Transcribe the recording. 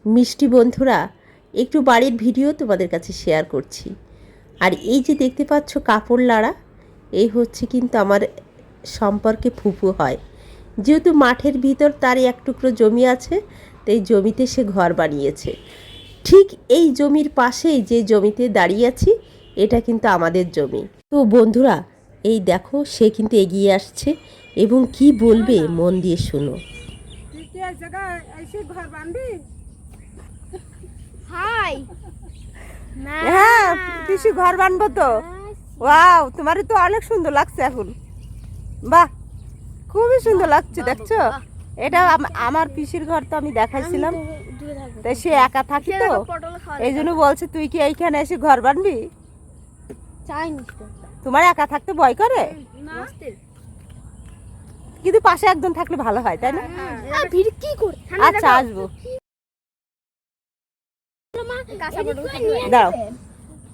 মিষ্টি বন্ধুরা, একটু বাড়ির ভিডিও তোমাদের কাছে শেয়ার করছি। আর এই যে দেখতে পাচ্ছ কাপড় লাড়া, এই হচ্ছে কিন্তু আমার সম্পর্কে ফুফু হয়। যেহেতু মাঠের ভিতর তার এক টুকরো জমি আছে, তাই জমিতে সে ঘর বানিয়েছে। ঠিক এই জমির পাশেই যে জমিতে দাঁড়িয়ে আছি, এটা কিন্তু আমাদের জমি। তো বন্ধুরা, এই দেখো সে কিন্তু এগিয়ে আসছে এবং কি বলবে মন দিয়ে শোনো। হ্যাঁ, পিসি ঘর বানবো তো। ওয়াও, তোমারই তো অনেক সুন্দর লাগছে এখন। বাহ, খুবই সুন্দর লাগছে, দেখছো? এটা আমার পিসির ঘর, তো আমি দেখাইছিলাম। তাই সে একা থাকি তো, এই জন্য বলছে তুই কি এইখানে এসে ঘর বানবি। তোমার একা থাকতে ভয় করে, কিন্তু পাশে একজন থাকলে ভালো হয়, তাই না? আচ্ছা, আসবো, দাও।